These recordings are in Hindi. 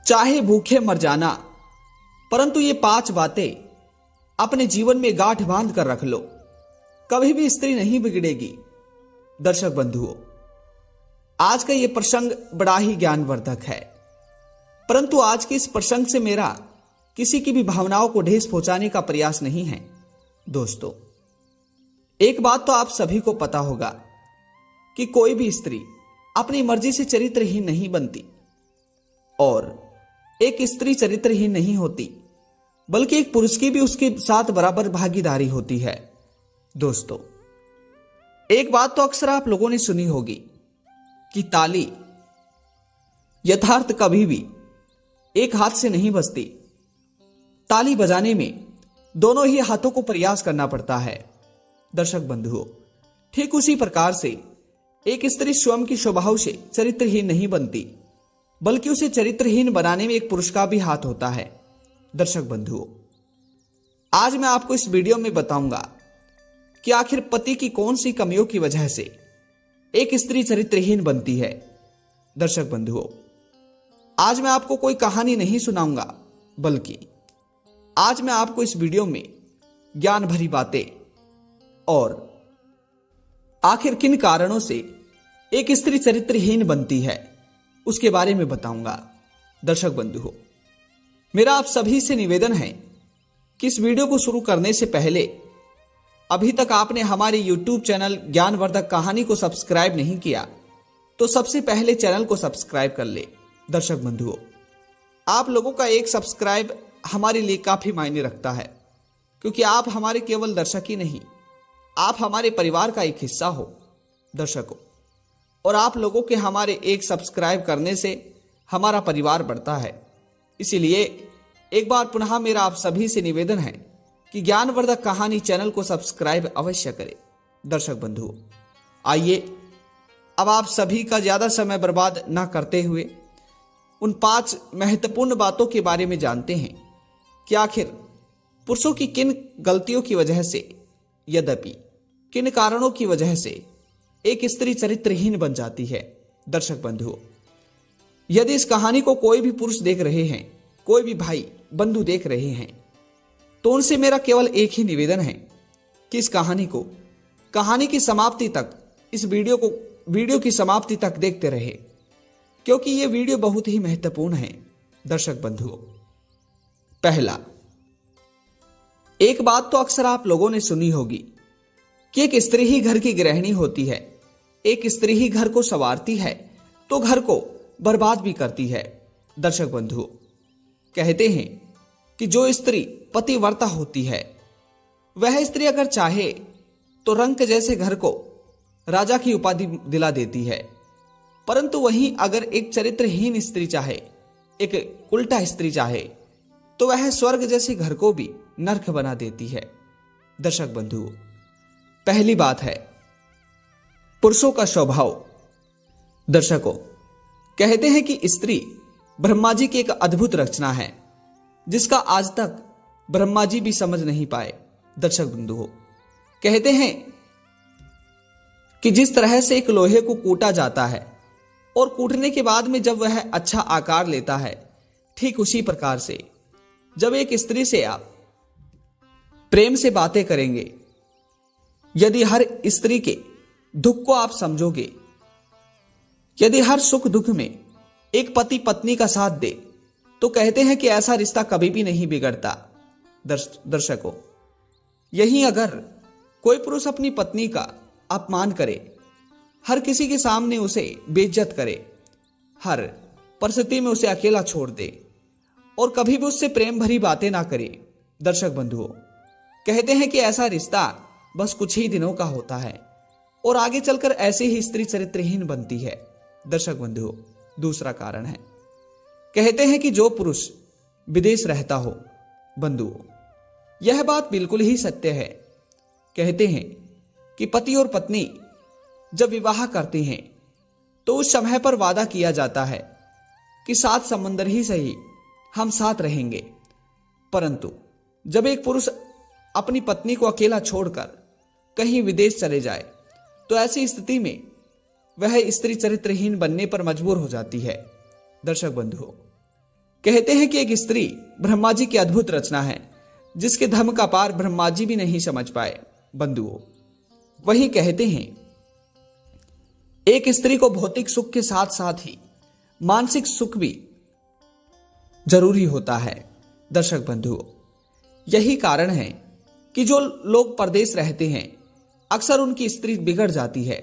चाहे भूखे मर जाना, परंतु ये 5 बातें अपने जीवन में गांठ बांध कर रख लो, कभी भी स्त्री नहीं बिगड़ेगी। दर्शक बंधुओं, आज का ये प्रसंग बड़ा ही ज्ञानवर्धक है, परंतु आज के इस प्रसंग से मेरा किसी की भी भावनाओं को ठेस पहुंचाने का प्रयास नहीं है। दोस्तों, एक बात तो आप सभी को पता होगा कि कोई भी स्त्री अपनी मर्जी से चरित्रहीन नहीं बनती और एक स्त्री चरित्रहीन नहीं होती, बल्कि एक पुरुष की भी उसके साथ बराबर भागीदारी होती है। दोस्तों, एक बात तो अक्सर आप लोगों ने सुनी होगी कि ताली यथार्थ कभी भी एक हाथ से नहीं बजती। ताली बजाने में दोनों ही हाथों को प्रयास करना पड़ता है। दर्शक बंधुओं, ठीक उसी प्रकार से एक स्त्री स्वयं की स्वभाव से चरित्रहीन नहीं बनती, बल्कि उसे चरित्रहीन बनाने में एक पुरुष का भी हाथ होता है। दर्शक बंधुओं, आज मैं आपको इस वीडियो में बताऊंगा कि आखिर पति की कौन सी कमियों की वजह से एक स्त्री चरित्रहीन बनती है। दर्शक बंधुओं, आज मैं आपको कोई कहानी नहीं सुनाऊंगा, बल्कि आज मैं आपको इस वीडियो में ज्ञान भरी बातें और आखिर किन कारणों से एक स्त्री चरित्रहीन बनती है उसके बारे में बताऊंगा। दर्शक बंधुओं, मेरा आप सभी से निवेदन है कि इस वीडियो को शुरू करने से पहले अभी तक आपने हमारे YouTube चैनल ज्ञानवर्धक कहानी को सब्सक्राइब नहीं किया तो सबसे पहले चैनल को सब्सक्राइब कर ले। दर्शक बंधुओं, आप लोगों का एक सब्सक्राइब हमारे लिए काफी मायने रखता है, क्योंकि आप हमारे केवल दर्शक ही नहीं, आप हमारे परिवार का एक हिस्सा हो। दर्शकों, और आप लोगों के हमारे एक सब्सक्राइब करने से हमारा परिवार बढ़ता है। इसीलिए एक बार पुनः मेरा आप सभी से निवेदन है कि ज्ञानवर्धक कहानी चैनल को सब्सक्राइब अवश्य करें। दर्शक बंधुओं, आइए अब आप सभी का ज्यादा समय बर्बाद न करते हुए उन 5 महत्वपूर्ण बातों के बारे में जानते हैं कि आखिर पुरुषों की किन गलतियों की वजह से, यद्यपि किन कारणों की वजह से एक स्त्री चरित्रहीन बन जाती है। दर्शक बंधुओं, यदि इस कहानी को कोई भी पुरुष देख रहे हैं, कोई भी भाई बंधु देख रहे हैं, तो उनसे मेरा केवल एक ही निवेदन है कि इस कहानी की समाप्ति तक, इस वीडियो की समाप्ति तक देखते रहे, क्योंकि यह वीडियो बहुत ही महत्वपूर्ण है। दर्शक बंधुओं, पहला, एक बात तो अक्सर आप लोगों ने सुनी होगी कि एक स्त्री ही घर की गृहिणी होती है, एक स्त्री ही घर को संवारती है तो घर को बर्बाद भी करती है। दर्शक बंधुओं, कहते हैं कि जो स्त्री पतिव्रता होती है, वह स्त्री अगर चाहे तो रंक जैसे घर को राजा की उपाधि दिला देती है, परंतु वहीं अगर एक चरित्रहीन स्त्री चाहे, एक उल्टा स्त्री चाहे, तो वह स्वर्ग जैसे घर को भी नरक बना देती है। दर्शक बंधुओं, पहली बात है पुरुषों का स्वभाव। दर्शकों, कहते हैं कि स्त्री ब्रह्मा जी की एक अद्भुत रचना है, जिसका आज तक ब्रह्मा जी भी समझ नहीं पाए। दर्शक बंधुओं, कहते हैं कि जिस तरह से एक लोहे को कूटा जाता है और कूटने के बाद में जब वह अच्छा आकार लेता है, ठीक उसी प्रकार से जब एक स्त्री से आप प्रेम से बातें करेंगे, यदि हर स्त्री के दुख को आप समझोगे, यदि हर सुख दुख में एक पति पत्नी का साथ दे, तो कहते हैं कि ऐसा रिश्ता कभी भी नहीं बिगड़ता। दर्शकों, यही अगर कोई पुरुष अपनी पत्नी का अपमान करे, हर किसी के सामने उसे बेइज्जत करे, हर परिस्थिति में उसे अकेला छोड़ दे और कभी भी उससे प्रेम भरी बातें ना करे, दर्शक बंधुओं, कहते हैं कि ऐसा रिश्ता बस कुछ ही दिनों का होता है और आगे चलकर ऐसे ही स्त्री चरित्रहीन बनती है। दर्शक बंधुओं, दूसरा कारण है, कहते हैं कि जो पुरुष विदेश रहता हो, बंधुओं, यह बात बिल्कुल ही सत्य है। कहते हैं कि पति और पत्नी जब विवाह करते हैं तो उस समय पर वादा किया जाता है कि 7 समंदर ही सही हम साथ रहेंगे, परंतु जब एक पुरुष अपनी पत्नी को अकेला छोड़कर कहीं विदेश चले जाए तो ऐसी स्थिति में वह स्त्री चरित्रहीन बनने पर मजबूर हो जाती है। दर्शक बंधुओं, कहते हैं कि एक स्त्री ब्रह्मा जी की अद्भुत रचना है, जिसके धर्म का पार ब्रह्मा जी भी नहीं समझ पाए। बंधुओं, वही कहते हैं एक स्त्री को भौतिक सुख के साथ साथ ही मानसिक सुख भी जरूरी होता है। दर्शक बंधुओं, यही कारण है कि जो लोग परदेश रहते हैं अक्सर उनकी स्त्री बिगड़ जाती है।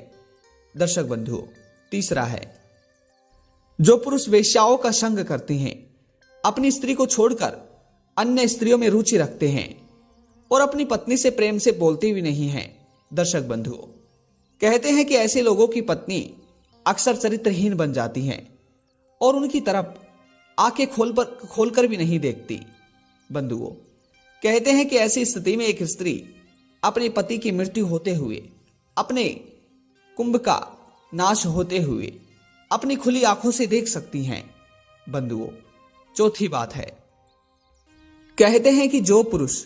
दर्शक बंधुओं, तीसरा है जो पुरुष वेश्याओं का संग करते हैं, अपनी स्त्री को छोड़कर अन्य स्त्रियों में रुचि रखते हैं और अपनी पत्नी से प्रेम से बोलते भी नहीं हैं। दर्शक बंधुओं, कहते हैं कि ऐसे लोगों की पत्नी अक्सर चरित्रहीन बन जाती हैं और उनकी तरफ आंखें खोलकर भी नहीं देखती। बंधुओं, कहते हैं कि ऐसी स्थिति में एक स्त्री अपने पति की मृत्यु होते हुए, अपने कुंभ का नाश होते हुए अपनी खुली आंखों से देख सकती हैं। बंधुओं, चौथी बात है, कहते हैं कि जो पुरुष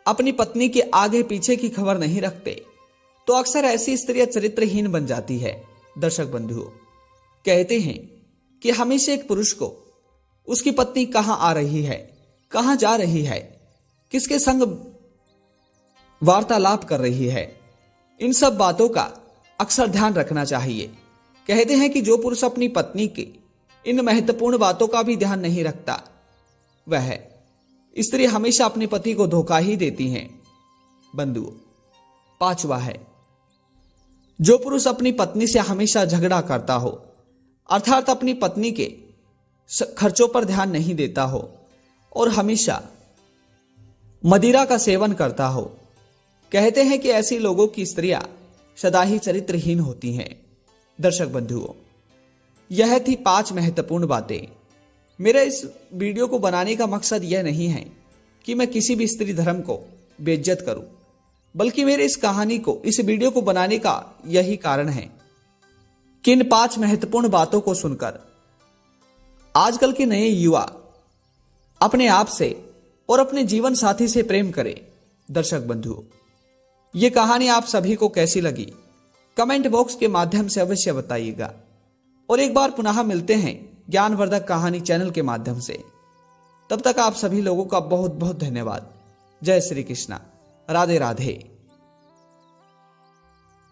अपनी पत्नी के आगे पीछे की खबर नहीं रखते तो अक्सर ऐसी स्त्रियां चरित्रहीन बन जाती है। दर्शक बंधुओं, कहते हैं कि हमेशा एक पुरुष को उसकी पत्नी कहां आ रही है, कहां जा रही है, किसके संग वार्तालाप कर रही है, इन सब बातों का अक्सर ध्यान रखना चाहिए। कहते हैं कि जो पुरुष अपनी पत्नी के इन महत्वपूर्ण बातों का भी ध्यान नहीं रखता, वह स्त्री हमेशा अपने पति को धोखा ही देती हैं। बंधुओं, पांचवा है जो पुरुष अपनी पत्नी से हमेशा झगड़ा करता हो, अर्थात अपनी पत्नी के खर्चों पर ध्यान नहीं देता हो और हमेशा मदिरा का सेवन करता हो। कहते हैं कि ऐसी लोगों की स्त्रियां सदा ही चरित्रहीन होती हैं। दर्शक बंधुओं, यह थी 5 महत्वपूर्ण बातें। मेरा इस वीडियो को बनाने का मकसद यह नहीं है कि मैं किसी भी स्त्री धर्म को बेइज्जत करूं, बल्कि मेरे इस कहानी को, इस वीडियो को बनाने का यही कारण है कि इन 5 महत्वपूर्ण बातों को सुनकर आजकल के नए युवा अपने आप से और अपने जीवन साथी से प्रेम करें। दर्शक बंधुओं, ये कहानी आप सभी को कैसी लगी कमेंट बॉक्स के माध्यम से अवश्य बताइएगा और एक बार पुनः मिलते हैं ज्ञानवर्धक कहानी चैनल के माध्यम से। तब तक आप सभी लोगों का बहुत बहुत धन्यवाद। जय श्री कृष्णा, राधे राधे।